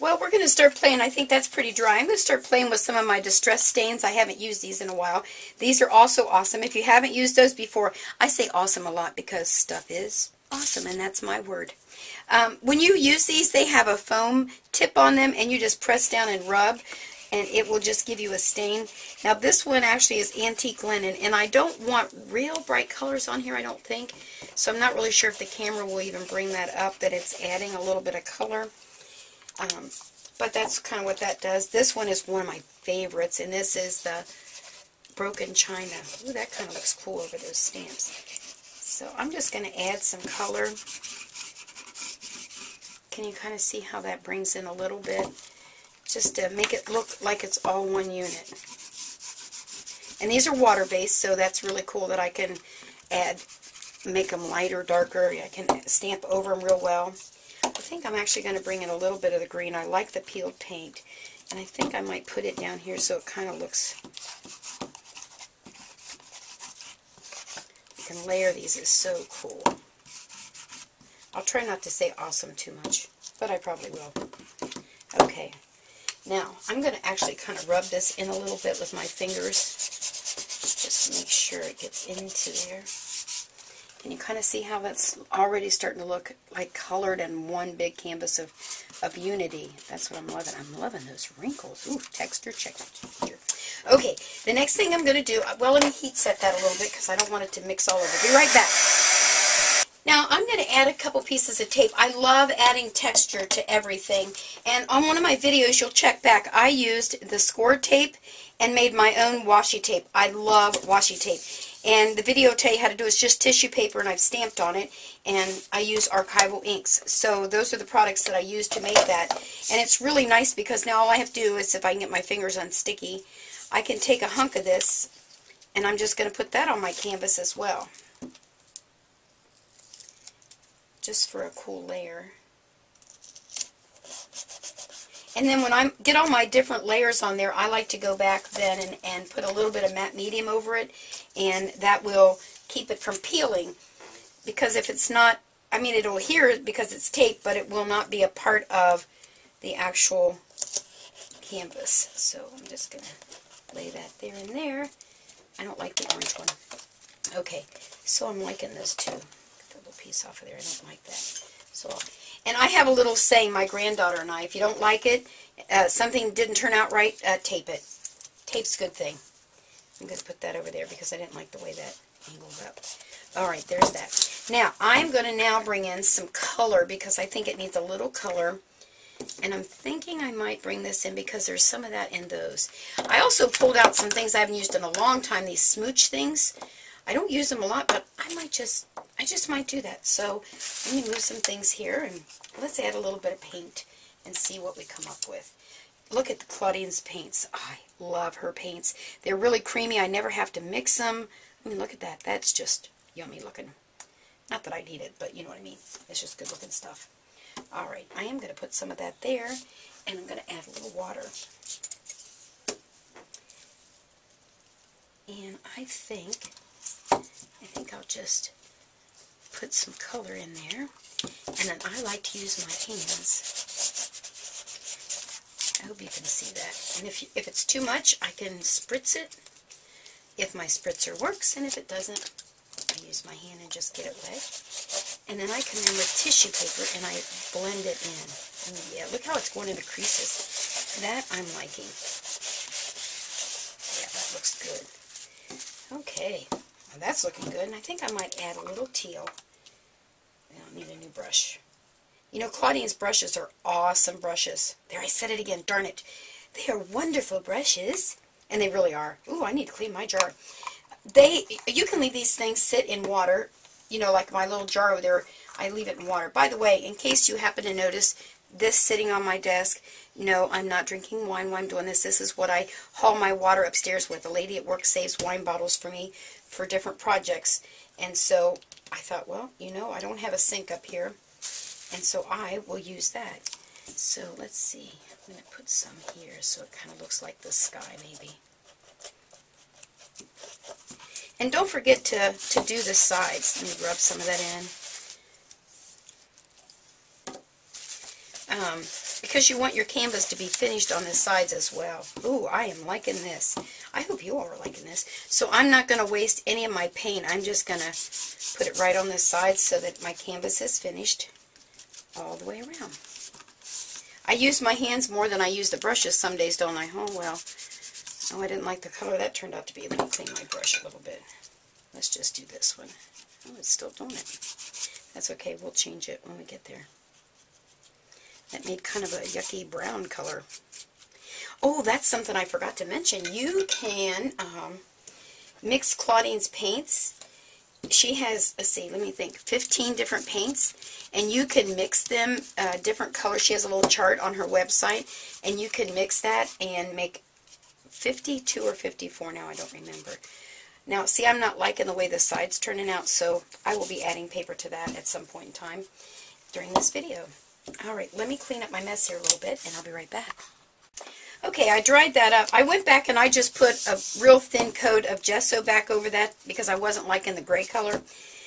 Well, we're going to start playing. I think that's pretty dry. I'm going to start playing with some of my distress stains. I haven't used these in a while. These are also awesome. If you haven't used those before, I say awesome a lot because stuff is awesome, and that's my word. When you use these, they have a foam tip on them, and you just press down and rub, and it will just give you a stain. Now, this one actually is antique linen, and I don't want real bright colors on here, I don't think. So I'm not really sure if the camera will even bring that up, that it's adding a little bit of color. But that's kind of what that does. This one is one of my favorites, and this is the broken china. Ooh, that kind of looks cool over those stamps. So I'm just going to add some color. Can you kind of see how that brings in a little bit? Just to make it look like it's all one unit. And these are water-based, so that's really cool that I can make them lighter, darker. I can stamp over them real well. I think I'm actually going to bring in a little bit of the green. I like the peeled paint. And I think I might put it down here so it kind of looks... You can layer these. It's so cool. I'll try not to say awesome too much, but I probably will. Okay. Now, I'm going to actually kind of rub this in a little bit with my fingers. Just to make sure it gets into there. Can you kind of see how that's already starting to look like colored in one big canvas of unity? That's what I'm loving. I'm loving those wrinkles. Ooh, texture, texture. Okay, the next thing I'm going to do, well, let me heat set that a little bit because I don't want it to mix all over. Be right back. Now, I'm going to add a couple pieces of tape. I love adding texture to everything. And on one of my videos, you'll check back, I used the scored tape and made my own washi tape. I love washi tape. And the video will tell you how to do it. It's just tissue paper, and I've stamped on it. And I use Archival inks. So those are the products that I use to make that. And it's really nice because now all I have to do is, if I can get my fingers unsticky, I can take a hunk of this, and I'm just going to put that on my canvas as well. Just for a cool layer. And then when I get all my different layers on there, I like to go back then and put a little bit of matte medium over it, and that will keep it from peeling. Because if it's not, I mean, it'll adhere it because it's tape, but it will not be a part of the actual canvas. So I'm just going to lay that there and there. I don't like the orange one. Okay, so I'm liking this too. Piece off of there. I don't like that. So, and I have a little saying, my granddaughter and I, if you don't like it, something didn't turn out right, tape it. Tape's a good thing. I'm going to put that over there because I didn't like the way that angled up. Alright, there's that. Now, I'm going to now bring in some color because I think it needs a little color. And I'm thinking I might bring this in because there's some of that in those. I also pulled out some things I haven't used in a long time, these smooch things. I don't use them a lot, but I just might do that. So let me move some things here, and let's add a little bit of paint and see what we come up with. Look at Claudine's paints. I love her paints. They're really creamy. I never have to mix them. I mean, look at that. That's just yummy looking. Not that I need it, but you know what I mean. It's just good looking stuff. Alright, I am going to put some of that there, and I'm going to add a little water. And I think I'll just put some color in there, and then I like to use my hands. I hope you can see that. And if it's too much, I can spritz it if my spritzer works, and if it doesn't, I use my hand and just get it wet. And then I come in with tissue paper and I blend it in. And yeah, look how it's going into creases. That I'm liking. Yeah, that looks good. Okay, well, that's looking good, and I think I might add a little teal. I'll need a new brush. You know, Claudine's brushes are awesome brushes. There, I said it again, darn it. They are wonderful brushes, and they really are. Ooh, I need to clean my jar. You can leave these things sit in water, you know, like my little jar over there. I leave it in water. By the way, in case you happen to notice this sitting on my desk, no, I'm not drinking wine while I'm doing this. This is what I haul my water upstairs with. A lady at work saves wine bottles for me for different projects. And so I thought, well, you know, I don't have a sink up here. And so I will use that. So let's see. I'm going to put some here so it kind of looks like the sky maybe. And don't forget to do the sides. Let me rub some of that in. because you want your canvas to be finished on the sides as well. Ooh, I am liking this. I hope you all are liking this. So I'm not going to waste any of my paint. I'm just going to put it right on the sides so that my canvas is finished all the way around. I use my hands more than I use the brushes some days, don't I? Oh, well. Oh, I didn't like the color that turned out to be. Let me clean my brush a little bit. Let's just do this one. Oh, it's still doing it. That's okay. We'll change it when we get there. That made kind of a yucky brown color. Oh, that's something I forgot to mention. You can mix Claudine's paints. She has, let's see, let me think, 15 different paints, and you can mix them different colors. She has a little chart on her website, and you can mix that and make 52 or 54 now, I don't remember. Now, see, I'm not liking the way the side's turning out, so I will be adding paper to that at some point in time during this video. All right, let me clean up my mess here a little bit, and I'll be right back. Okay, I dried that up. I went back and I just put a real thin coat of gesso back over that because I wasn't liking the gray color.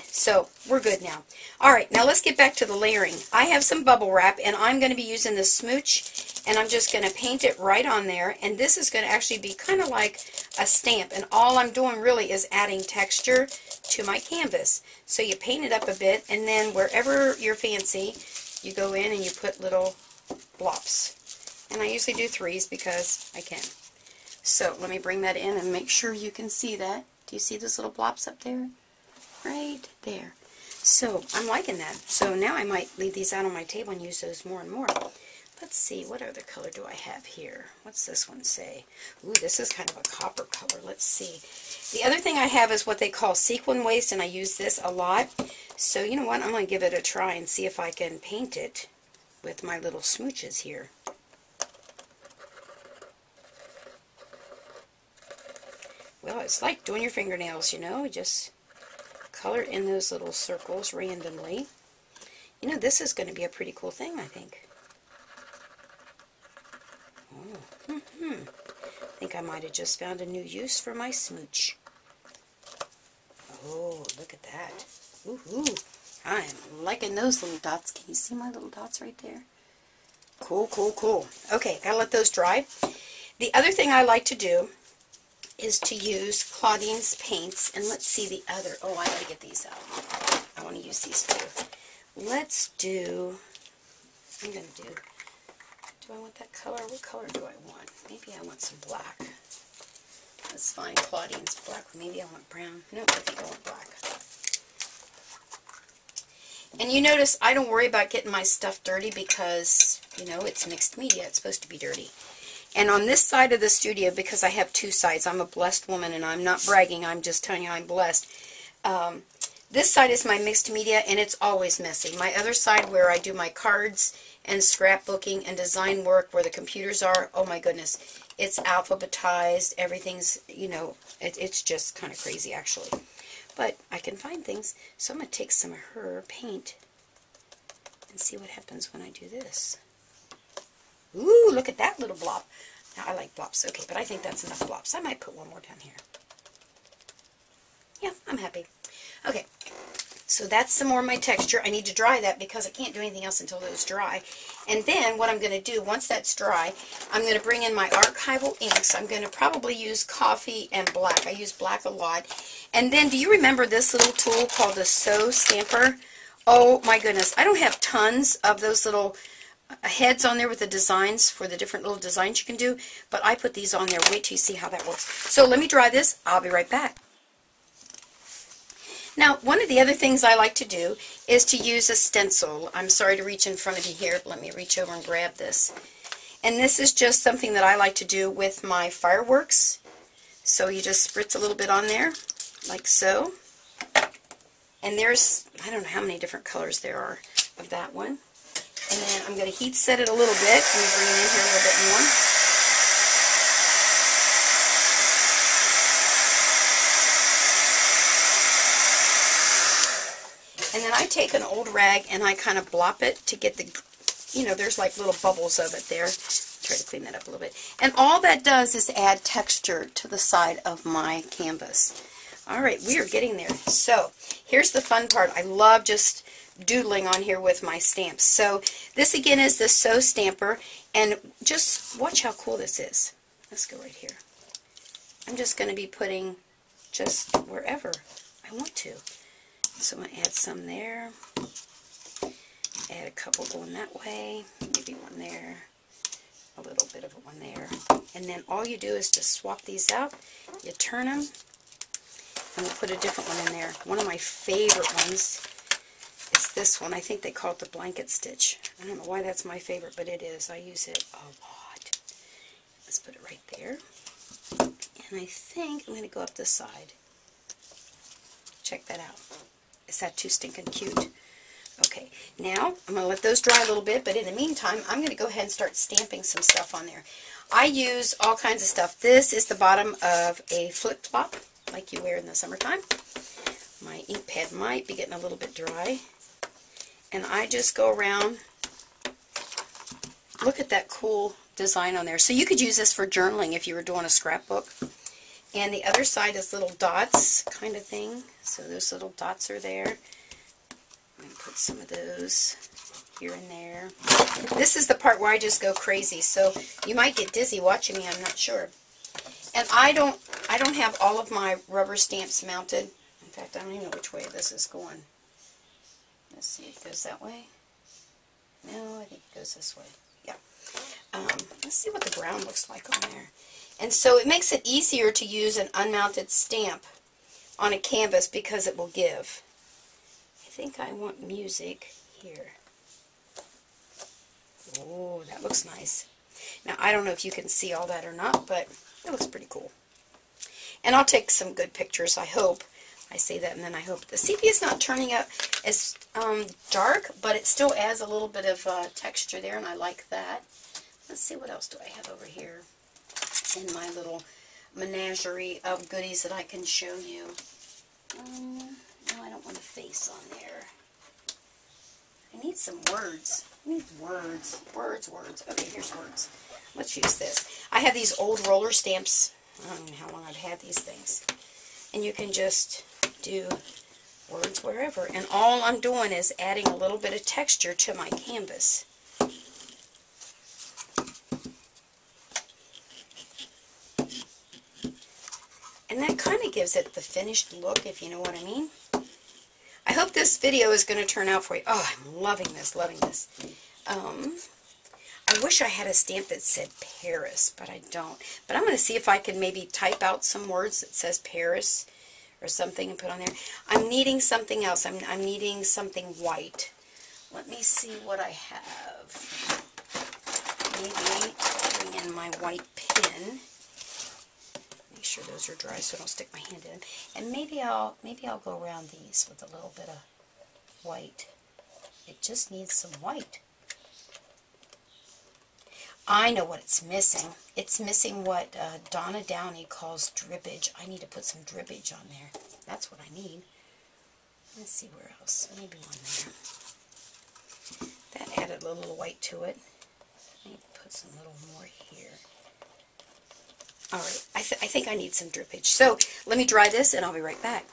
So, we're good now. All right, now let's get back to the layering. I have some bubble wrap, and I'm going to be using the smooch, and I'm just going to paint it right on there. And this is going to actually be kind of like a stamp, and all I'm doing really is adding texture to my canvas. So you paint it up a bit, and then wherever you're fancy, you go in and you put little blops. And I usually do 3s because I can. So let me bring that in and make sure you can see that. Do you see those little blops up there? Right there. So I'm liking that. So now I might leave these out on my table and use those more and more. Let's see, what other color do I have here? What's this one say? Ooh, this is kind of a copper color. Let's see. The other thing I have is what they call sequin waste, and I use this a lot. So you know what? I'm going to give it a try and see if I can paint it with my little smooches here. Well, it's like doing your fingernails, you know, just color in those little circles randomly. You know, this is going to be a pretty cool thing, I think. Oh, I think I might have just found a new use for my smooch. Oh, look at that. Ooh, I am liking those little dots. Can you see my little dots right there? Cool, cool, cool. Okay, gotta let those dry. The other thing I like to do is to use Claudine's paints, and let's see the other. Oh, I gotta get these out. I want to use these too. Let's do, I'm gonna do I want that color? What color do I want? Maybe I want some black. Let's find Claudine's black. Maybe I want brown. No, I think I want black. And you notice I don't worry about getting my stuff dirty because, you know, it's mixed media. It's supposed to be dirty. And on this side of the studio, because I have 2 sides, I'm a blessed woman, and I'm not bragging, I'm just telling you I'm blessed. This side is my mixed media, and it's always messy. My other side, where I do my cards and scrapbooking and design work, where the computers are, oh my goodness, it's alphabetized. Everything's, you know, it's just kind of crazy, actually. But I can find things, so I'm going to take some of her paint and see what happens when I do this. Ooh, look at that little blob. Now, I like blobs. Okay, but I think that's enough blobs. I might put one more down here. Yeah, I'm happy. Okay, so that's some more of my texture. I need to dry that because I can't do anything else until those dry. And then what I'm going to do, once that's dry, I'm going to bring in my Archival inks. I'm going to probably use coffee and black. I use black a lot. And then, do you remember this little tool called the Sew Stamper? Oh my goodness, I don't have tons of those little heads on there with the designs for the different little designs you can do, but I put these on there. Wait till you see how that works. So let me dry this. I'll be right back. Now, one of the other things I like to do is to use a stencil. I'm sorry to reach in front of you here. Let me reach over and grab this. And this is just something that I like to do with my fireworks. So you just spritz a little bit on there, like so. And there's, I don't know how many different colors there are of that one. And then I'm going to heat set it a little bit. Let me bring it in here a little bit more. And then I take an old rag and I kind of blop it to get the, you know, there's like little bubbles of it there. Try to clean that up a little bit. And all that does is add texture to the side of my canvas. All right, we are getting there. So here's the fun part. I love just doodling on here with my stamps. So this again is the Sew Stamper, and just watch how cool this is. Let's go right here. I'm just going to be putting just wherever I want to. So I'm going to add some there, add a couple going that way, maybe one there, a little bit of one there, and then all you do is just swap these out, you turn them, and we'll put a different one in there. One of my favorite ones is this one. I think they call it the blanket stitch. I don't know why that's my favorite, but it is. I use it a lot. Let's put it right there. And I think I'm going to go up this side. Check that out. Is that too stinking cute? Okay, now I'm going to let those dry a little bit, but in the meantime, I'm going to go ahead and start stamping some stuff on there. I use all kinds of stuff. This is the bottom of a flip-flop, like you wear in the summertime. My ink pad might be getting a little bit dry. And I just go around. Look at that cool design on there. So you could use this for journaling if you were doing a scrapbook. And the other side is little dots kind of thing. So those little dots are there. I'm going to put some of those here and there. This is the part where I just go crazy. So you might get dizzy watching me, I'm not sure. And I don't have all of my rubber stamps mounted. In fact, I don't even know which way this is going. Let's see, it goes that way. No, I think it goes this way. Yeah. Let's see what the brown looks like on there. And so it makes it easier to use an unmounted stamp on a canvas because it will give. I think I want music here. Oh, that looks nice. Now, I don't know if you can see all that or not, but it looks pretty cool. And I'll take some good pictures, I hope. I say that and then I hope. The sepia is not turning out as dark, but it still adds a little bit of texture there, and I like that. Let's see, what else do I have over here in my little menagerie of goodies that I can show you. No, I don't want a face on there. I need some words. I need words. Words. Okay, here's words. Let's use this. I have these old roller stamps. I don't know how long I've had these things. And you can just do words wherever. And all I'm doing is adding a little bit of texture to my canvas. And that kind of gives it the finished look, if you know what I mean. I hope this video is going to turn out for you. Oh, I'm loving this, loving this. I wish I had a stamp that said Paris, but I don't. But I'm going to see if I can maybe type out some words that says Paris or something and put on there. I'm needing something else. I'm needing something white. Let me see what I have. Maybe bring in my white pen. Make sure those are dry so I don't stick my hand in them. And maybe I'll go around these with a little bit of white. It just needs some white. I know what it's missing. It's missing what Donna Downey calls drippage. I need to put some drippage on there. That's what I need. Let's see where else. Maybe one there. That added a little white to it. I need to put some little more here. Alright, I think I need some drippage. So, let me dry this and I'll be right back.